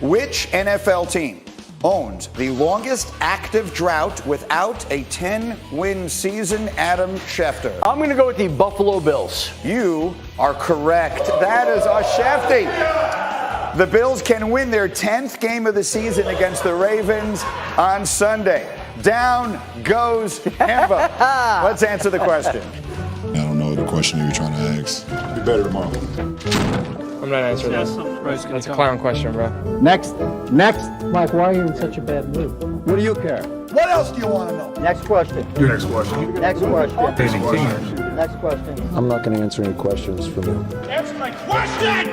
Which NFL team owns the longest active drought without a 10-win season? Adam Schefter. I'm going to go with the Buffalo Bills. You are correct. That is a Shefty. The Bills can win their 10th game of the season against the Ravens on Sunday. Down goes Hamba. Let's answer the question. I don't know the question you were trying to ask. Be better tomorrow. I'm not answering this. That's a clown question, bro. Next. Mike, why are you in such a bad mood? What do you care? What else do you want to know? Next question. Your next question. Next question. Next question. I'm not going to answer any questions from you. Answer my question!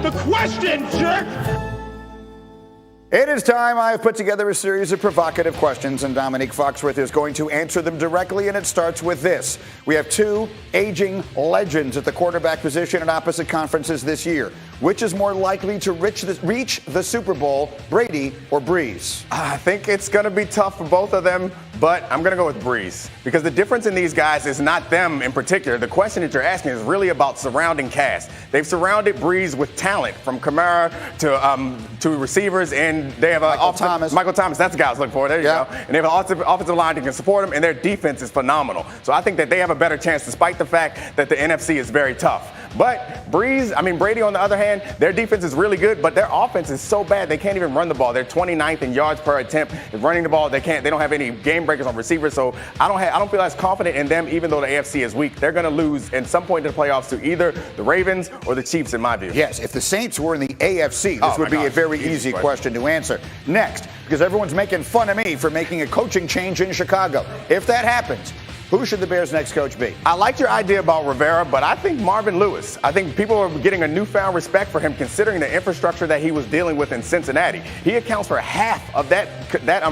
The question, jerk! It is time. I have put together a series of provocative questions, and Dominique Foxworth is going to answer them directly, and it starts with this. We have two aging legends at the quarterback position in opposite conferences this year. Which is more likely to reach the Super Bowl, Brady or Breeze? I think it's going to be tough for both of them, but I'm going to go with Breeze. Because the difference in these guys is not them in particular. The question that you're asking is really about surrounding cast. They've surrounded Breeze with talent, from Kamara to receivers, and they have Michael Thomas, that's the guy I was looking for. There you go. And they have an offensive line that can support them, and their defense is phenomenal. So I think that they have a better chance, despite the fact that the NFC is very tough. But Brady, on the other hand, their defense is really good, but their offense is so bad they can't even run the ball. They're 29th in yards per attempt. Running the ball, they don't have any game breakers on receivers. So I don't feel as confident in them, even though the AFC is weak. They're going to lose at some point in the playoffs to either the Ravens or the Chiefs, in my view. Yes, if the Saints were in the AFC, this would be a very easy question to answer. Next, because everyone's making fun of me for making a coaching change in Chicago. If that happens, who should the Bears' next coach be? I like your idea about Rivera, but I think Marvin Lewis. I think people are getting a newfound respect for him, considering the infrastructure that he was dealing with in Cincinnati. He accounts for half of that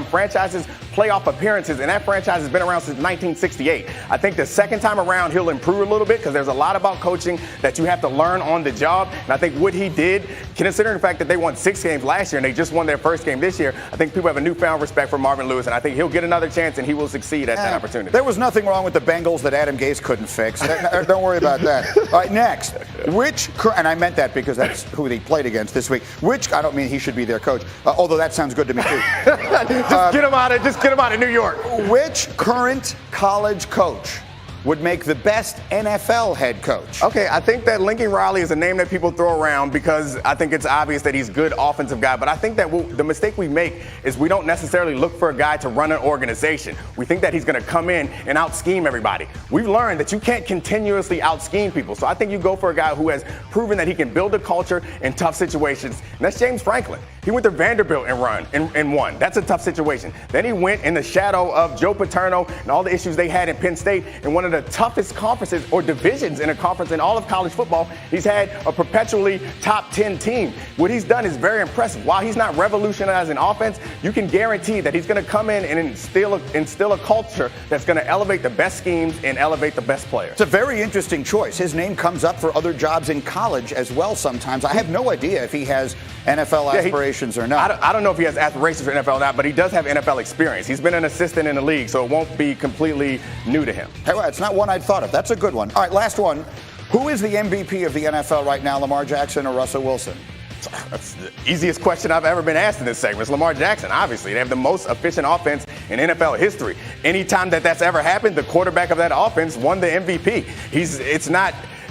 franchise's playoff appearances, and that franchise has been around since 1968. I think the second time around, he'll improve a little bit, because there's a lot about coaching that you have to learn on the job. And I think what he did, considering the fact that they won 6 games last year and they just won their first game this year, I think people have a newfound respect for Marvin Lewis, and I think he'll get another chance and he will succeed at that opportunity. There was nothing wrong with the Bengals that Adam Gase couldn't fix. Don't worry about that. All right, next. And I meant that because that's who they played against this week. I don't mean he should be their coach, although that sounds good to me too. Just get him out of New York. Which current college coach would make the best NFL head coach? Okay, I think that Lincoln Riley is a name that people throw around because I think it's obvious that he's a good offensive guy. But I think that the mistake we make is we don't necessarily look for a guy to run an organization. We think that he's going to come in and out-scheme everybody. We've learned that you can't continuously out-scheme people. So I think you go for a guy who has proven that he can build a culture in tough situations. And that's James Franklin. He went to Vanderbilt and won. That's a tough situation. Then he went in the shadow of Joe Paterno and all the issues they had in Penn State in one of the toughest conferences or divisions in a conference in all of college football. He's had a perpetually top 10 team. What he's done is very impressive. While he's not revolutionizing offense, you can guarantee that he's going to come in and instill a culture that's going to elevate the best schemes and elevate the best players. It's a very interesting choice. His name comes up for other jobs in college as well sometimes. I have no idea if he has NFL aspirations or not. I don't know if he has aspirations for NFL or not, but he does have NFL experience. He's been an assistant in the league, so it won't be completely new to him. Hey, well, it's not one I'd thought of. That's a good one. All right, last one. Who is the MVP of the NFL right now, Lamar Jackson or Russell Wilson? That's the easiest question I've ever been asked in this segment. It's Lamar Jackson, obviously. They have the most efficient offense in NFL history. Anytime that's ever happened, the quarterback of that offense won the MVP.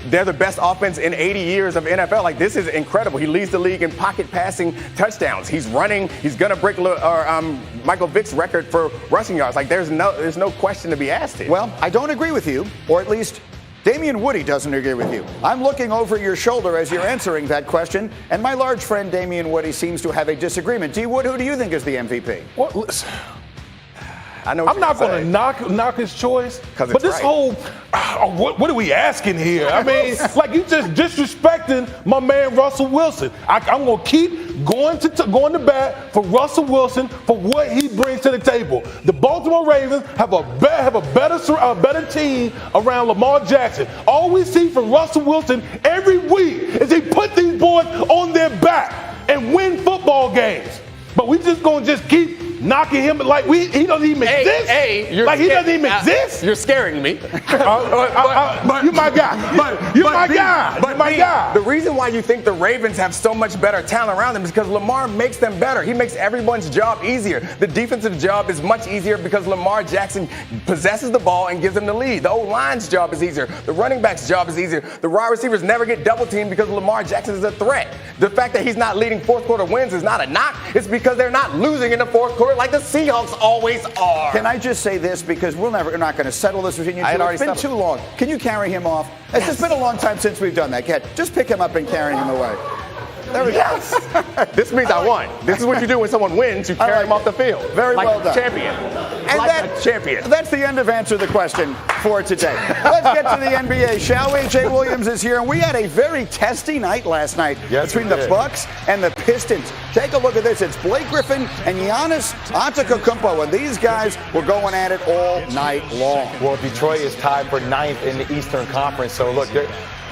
They're the best offense in 80 years of NFL. This is incredible. He leads the league in pocket passing touchdowns. He's running. He's going to break Michael Vick's record for rushing yards. There's no question to be asked here. Well, I don't agree with you, or at least Damian Woody doesn't agree with you. I'm looking over your shoulder as you're answering that question, and my large friend Damian Woody seems to have a disagreement. D. Wood, who do you think is the MVP? Well, listen. I'm not going to knock his choice, but this whole what are we asking here? I mean, you just disrespecting my man Russell Wilson. I'm going to keep going to bat for Russell Wilson for what he brings to the table. The Baltimore Ravens have a better team around Lamar Jackson. All we see from Russell Wilson every week is he put these boys on their back and win football games. But we just going to keep knocking him like he doesn't even exist. He doesn't even exist. You're scaring me. You my guy. You're my guy. The reason why you think the Ravens have so much better talent around them is because Lamar makes them better. He makes everyone's job easier. The defensive job is much easier because Lamar Jackson possesses the ball and gives them the lead. The O-line's job is easier. The running back's job is easier. The wide receivers never get double teamed because Lamar Jackson is a threat. The fact that he's not leading fourth quarter wins is not a knock. It's because they're not losing in the fourth quarter like the Seahawks always are. Can I just say this, because we're not going to settle this between you two. It's been too long. Can you carry him off? It's just been a long time since we've done that. Just pick him up and carry him away. There we go. This means I won. This is what you do when someone wins. You carry him off the field. Very well done. Champion. And a champion. That's the end of Answer the Question for today. Let's get to the NBA, shall we? Jay Williams is here, and we had a very testy night last night between the Bucks and the Pistons. Take a look at this. It's Blake Griffin and Giannis Antetokounmpo, and these guys were going at it all night long. Well, Detroit is tied for 9th in the Eastern Conference, so look,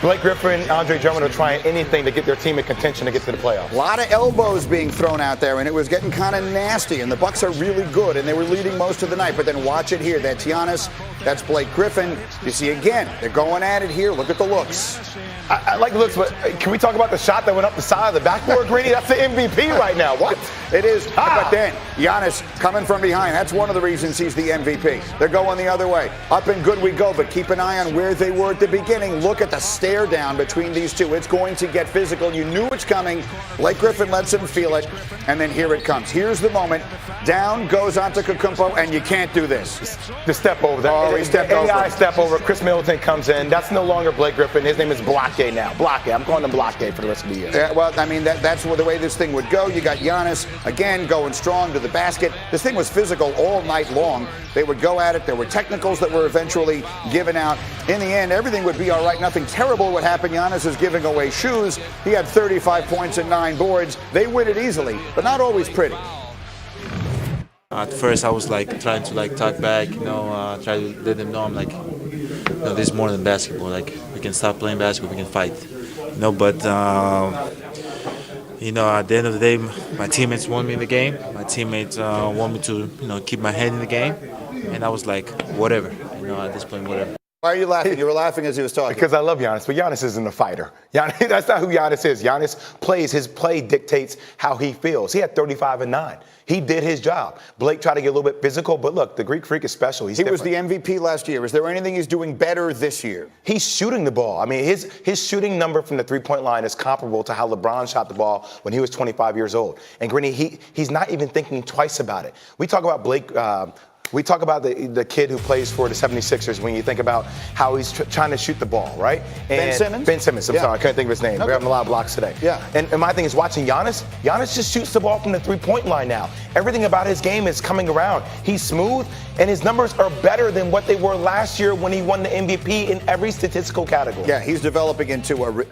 Blake Griffin, Andre Drummond are trying anything to get their team in contention to get to the playoffs. A lot of elbows being thrown out there, and it was getting kind of nasty. And the Bucks are really good, and they were leading most of the night. But then watch it here. That's Giannis. That's Blake Griffin. You see again, they're going at it here. Look at the looks. I like the looks, but can we talk about the shot that went up the side of the backboard, Brady? That's the MVP right now. What? It is. But then Giannis coming from behind. That's one of the reasons he's the MVP. They're going the other way. Up and good we go, but keep an eye on where they were at the beginning. Look at the stare down between these two. It's going to get physical. You knew it's coming. Blake Griffin lets him feel it, and then here it comes. Here's the moment. Down goes Antetokounmpo, and you can't do this. The step over. He stepped over. AI step over. Chris Middleton comes in. That's no longer Blake Griffin. His name is Blockade now. Blockade. I'm calling him Blockade for the rest of the year. Yeah, well, I mean, that's the way this thing would go. You got Giannis, again, going strong to the basket. This thing was physical all night long. They would go at it. There were technicals that were eventually given out. In the end, everything would be all right. Nothing terrible would happen. Giannis is giving away shoes. He had 35 points and 9 boards. They win it easily, but not always pretty. At first, I was trying to talk back, try to let them know I'm this is more than basketball. We can stop playing basketball, we can fight, But at the end of the day, my teammates want me in the game. My teammates want me to, keep my head in the game, and I was like, whatever, at this point, whatever. Why are you laughing? You were laughing as he was talking. Because I love Giannis, but Giannis isn't a fighter. That's not who Giannis is. Giannis plays. His play dictates how he feels. He had 35 and 9. He did his job. Blake tried to get a little bit physical, but look, the Greek Freak is special. He was the MVP last year. Is there anything he's doing better this year? He's shooting the ball. I mean, his shooting number from the three-point line is comparable to how LeBron shot the ball when he was 25 years old. And Grinny, he's not even thinking twice about it. We talk about Blake. We talk about the kid who plays for the 76ers when you think about how he's trying to shoot the ball, right? And Ben Simmons? Ben Simmons. I'm sorry, I couldn't think of his name. Okay. We're having a lot of blocks today. Yeah. And my thing is watching Giannis. Giannis just shoots the ball from the three-point line now. Everything about his game is coming around. He's smooth, and his numbers are better than what they were last year when he won the MVP in every statistical category. Yeah, he's developing into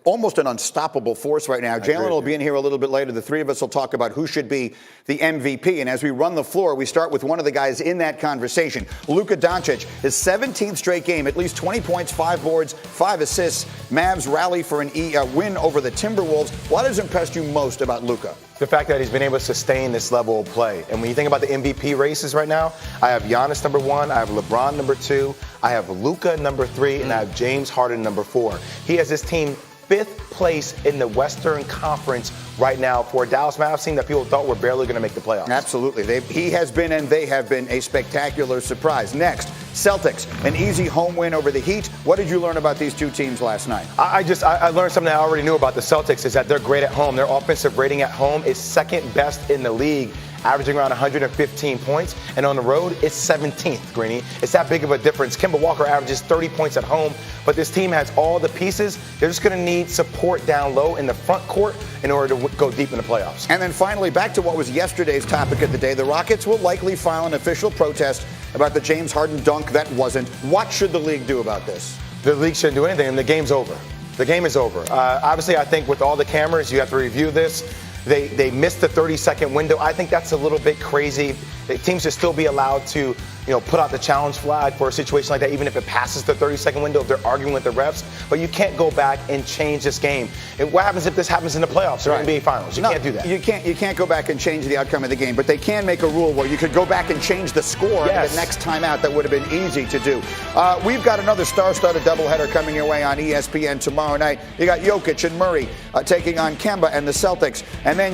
almost an unstoppable force right now. Jalen will be in here a little bit later. The three of us will talk about who should be the MVP. And as we run the floor, we start with one of the guys in that conversation. Luka Doncic, his 17th straight game, at least 20 points, 5 boards, 5 assists. Mavs rally for an win over the Timberwolves. What has impressed you most about Luka? The fact that he's been able to sustain this level of play. And when you think about the MVP races right now, I have Giannis number 1, I have LeBron number 2, I have Luka number 3, and I have James Harden number 4. He has this team 5th place in the Western Conference right now for a Dallas Mavs team that people thought were barely going to make the playoffs. Absolutely. He has been and they have been a spectacular surprise. Next, Celtics, an easy home win over the Heat. What did you learn about these two teams last night? I learned something I already knew about the Celtics is that they're great at home. Their offensive rating at home is 2nd best in the league, averaging around 115 points, and on the road, it's 17th, Greeny. It's that big of a difference. Kemba Walker averages 30 points at home, but this team has all the pieces. They're just going to need support down low in the front court in order to go deep in the playoffs. And then finally, back to what was yesterday's topic of the day, the Rockets will likely file an official protest about the James Harden dunk that wasn't. What should the league do about this? The league shouldn't do anything, and the game's over. The game is over. Obviously, I think with all the cameras, you have to review this. They missed the 30-second window. I think that's a little bit crazy. The teams should still be allowed to put out the challenge flag for a situation like that, even if it passes the 30-second window, if they're arguing with the refs. But you can't go back and change this game. And what happens if this happens in the playoffs or NBA Finals? You can't do that. You can't go back and change the outcome of the game, but they can make a rule where you could go back and change the score the next time out. That would have been easy to do. We've got another star-studded doubleheader coming your way on ESPN tomorrow night. You got Jokic and Murray taking on Kemba and the Celtics. And then